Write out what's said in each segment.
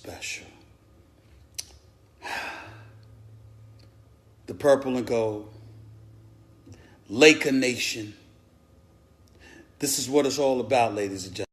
special. The purple and gold. Laker Nation. This is what it's all about, ladies and gentlemen.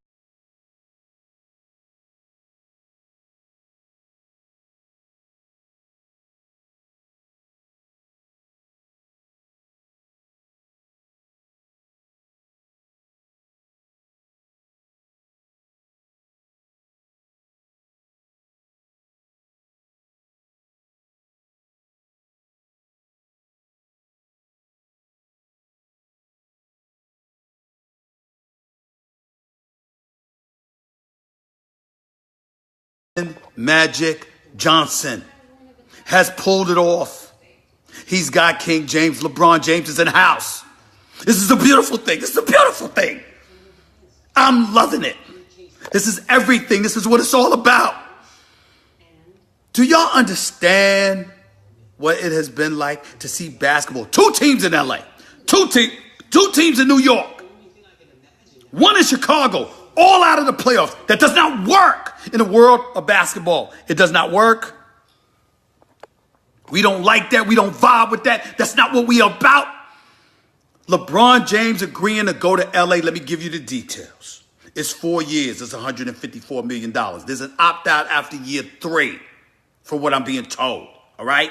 Magic Johnson has pulled it off. He's got King James. LeBron James is in the house. This is a beautiful thing. This is a beautiful thing. I'm loving it. This is everything. This is what it's all about. Do y'all understand what it has been like to see basketball? Two teams in LA. Two teams in New York. One in Chicago. All out of the playoffs. That does not work in the world of basketball. It does not work. We don't like that. We don't vibe with that. That's not what we are about. LeBron James agreeing to go to LA. Let me give you the details. It's 4 years. It's $154 million. There's an opt-out after year 3, for what I'm being told. All right?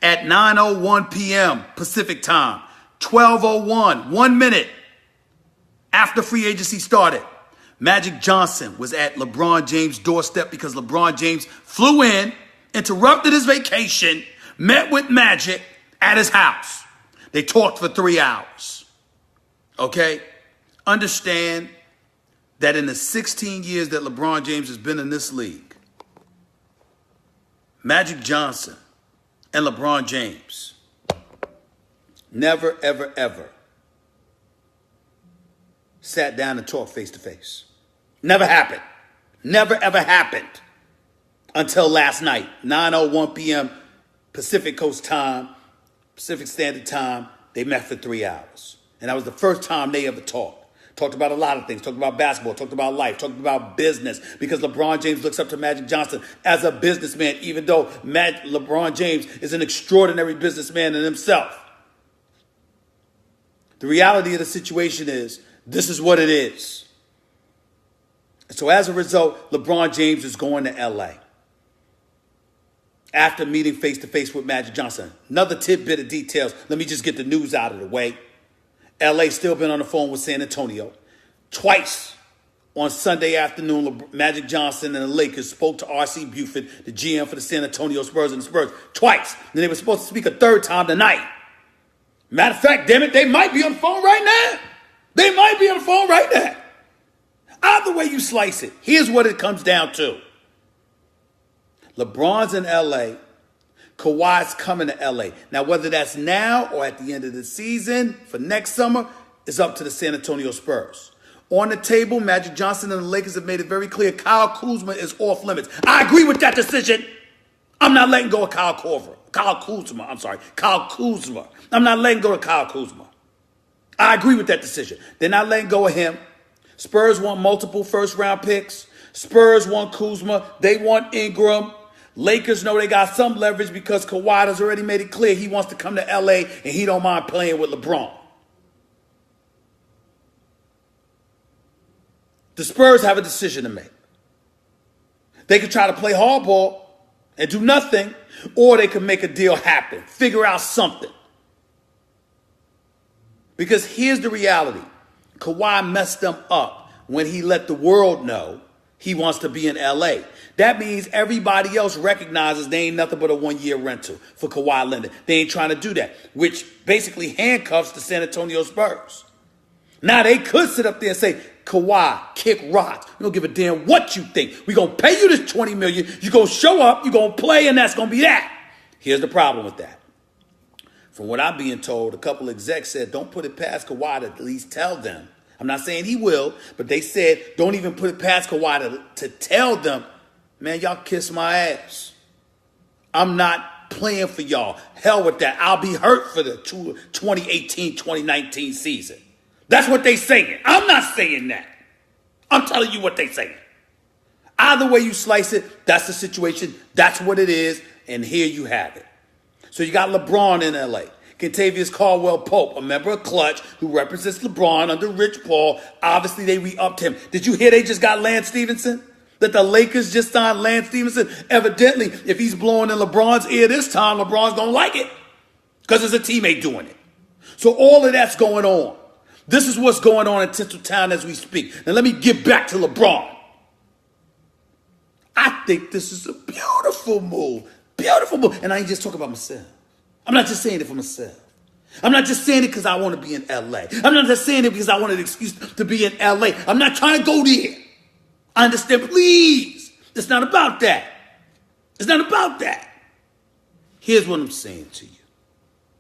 At 9:01 p.m. Pacific time, 12:01, 1 minute after free agency started, Magic Johnson was at LeBron James' doorstep because LeBron James flew in, interrupted his vacation, met with Magic at his house. They talked for 3 hours. Okay? Understand that in the 16 years that LeBron James has been in this league, Magic Johnson and LeBron James never, ever, ever sat down and talked face to face. Never happened. Never, ever happened until last night, 9:01 p.m. Pacific Coast time, Pacific Standard Time. They met for 3 hours. And that was the first time they ever talked. Talked about a lot of things. Talked about basketball. Talked about life. Talked about business. Because LeBron James looks up to Magic Johnson as a businessman, even though LeBron James is an extraordinary businessman in himself. The reality of the situation is, this is what it is. So as a result, LeBron James is going to LA after meeting face-to-face with Magic Johnson. Another tidbit of details. Let me just get the news out of the way. LA still been on the phone with San Antonio. Twice on Sunday afternoon, Magic Johnson and the Lakers spoke to R.C. Buford, the GM for the San Antonio Spurs and the Spurs. Twice. And they were supposed to speak a third time tonight. Matter of fact, damn it, they might be on the phone right now. They might be on the phone right now. Either way you slice it, here's what it comes down to. LeBron's in L.A. Kawhi's coming to L.A. Now, whether that's now or at the end of the season for next summer is up to the San Antonio Spurs. On the table, Magic Johnson and the Lakers have made it very clear Kyle Kuzma is off limits. I agree with that decision. I'm not letting go of Kyle Kuzma. I'm not letting go of Kyle Kuzma. I agree with that decision. They're not letting go of him. Spurs want multiple first-round picks. Spurs want Kuzma. They want Ingram. Lakers know they got some leverage because Kawhi has already made it clear he wants to come to L.A. and he don't mind playing with LeBron. The Spurs have a decision to make. They could try to play hardball and do nothing, or they could make a deal happen, figure out something. Because here's the reality. Kawhi messed them up when he let the world know he wants to be in L.A. That means everybody else recognizes they ain't nothing but a one-year rental for Kawhi Leonard. They ain't trying to do that, which basically handcuffs the San Antonio Spurs. Now, they could sit up there and say, Kawhi, kick rocks. We don't give a damn what you think. We're going to pay you this $20 million. You're going to show up, you're going to play, and that's going to be that. Here's the problem with that. From what I'm being told, a couple execs said, don't put it past Kawhi to at least tell them. I'm not saying he will, but they said, don't even put it past Kawhi to tell them, man, y'all kiss my ass. I'm not playing for y'all. Hell with that. I'll be hurt for the 2018-2019 season. That's what they saying. I'm not saying that. I'm telling you what they saying. Either way you slice it, that's the situation. That's what it is. And here you have it. So you got LeBron in LA. Kentavious Caldwell Pope, a member of Clutch, who represents LeBron under Rich Paul. Obviously, they re-upped him. Did you hear they just got Lance Stevenson? That the Lakers just signed Lance Stevenson? Evidently, if he's blowing in LeBron's ear this time, LeBron's going to like it. Because it's a teammate doing it. So all of that's going on. This is what's going on in Tinseltown as we speak. Now let me get back to LeBron. I think this is a beautiful move. Beautiful move. And I ain't just talking about myself. I'm not just saying it for myself. I'm not just saying it because I want to be in LA. I'm not just saying it because I want an excuse to be in LA. I'm not trying to go there. I understand, please. It's not about that. It's not about that. Here's what I'm saying to you.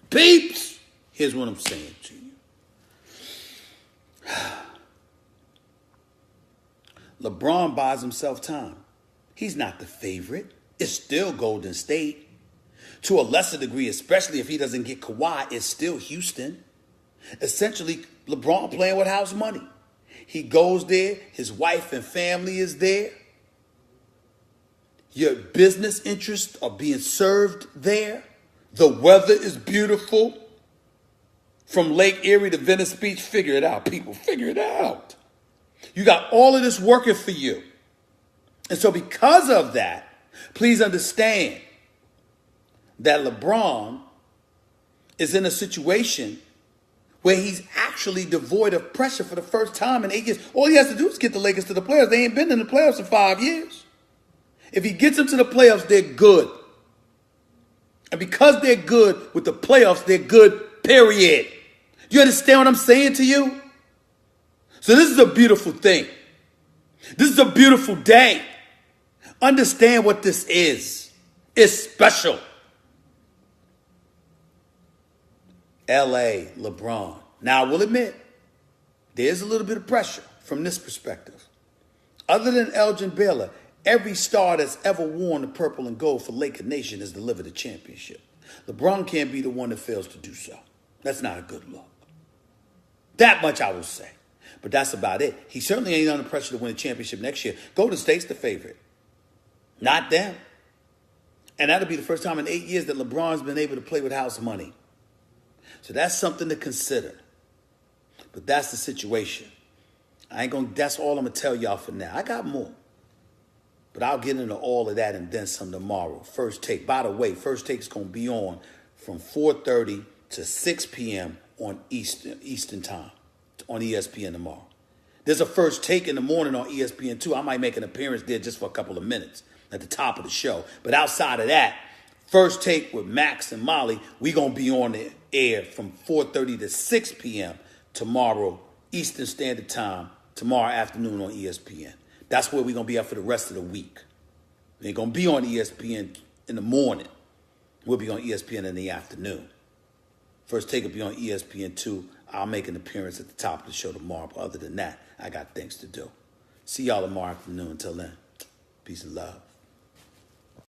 Peeps, here's what I'm saying to you. LeBron buys himself time. He's not the favorite. It's still Golden State. To a lesser degree, especially if he doesn't get Kawhi, it's still Houston. Essentially, LeBron playing with house money. He goes there. His wife and family is there. Your business interests are being served there. The weather is beautiful. From Lake Erie to Venice Beach, figure it out, people. Figure it out. You got all of this working for you. And so because of that, please understand that LeBron is in a situation where he's actually devoid of pressure for the first time in 8 years. All he has to do is get the Lakers to the playoffs. They ain't been in the playoffs in 5 years. If he gets them to the playoffs, they're good. And because they're good with the playoffs, they're good, period. Do you understand what I'm saying to you? So this is a beautiful thing. This is a beautiful day. Understand what this is. It's special. LA, LeBron. Now, I will admit, there's a little bit of pressure from this perspective. Other than Elgin Baylor, every star that's ever worn the purple and gold for Laker Nation has delivered a championship. LeBron can't be the one that fails to do so. That's not a good look. That much I will say. But that's about it. He certainly ain't under pressure to win a championship next year. Golden State's the favorite. Not them. And that'll be the first time in 8 years that LeBron's been able to play with house money. So that's something to consider. But that's the situation. That's all I'm going to tell y'all for now. I got more. But I'll get into all of that and then some tomorrow. First Take. By the way, First Take is going to be on from 4:30 to 6 p.m. on Eastern time on ESPN tomorrow. There's a First Take in the morning on ESPN too. I might make an appearance there just for a couple of minutes at the top of the show. But outside of that, First Take with Max and Molly, we're going to be on the air from 4:30 to 6 p.m. tomorrow Eastern Standard Time, tomorrow afternoon on ESPN. That's where we're going to be at for the rest of the week. We ain't going to be on ESPN in the morning. We'll be on ESPN in the afternoon. First Take will be on ESPN 2. I'll make an appearance at the top of the show tomorrow. But other than that, I got things to do. See y'all tomorrow afternoon. Until then, peace and love.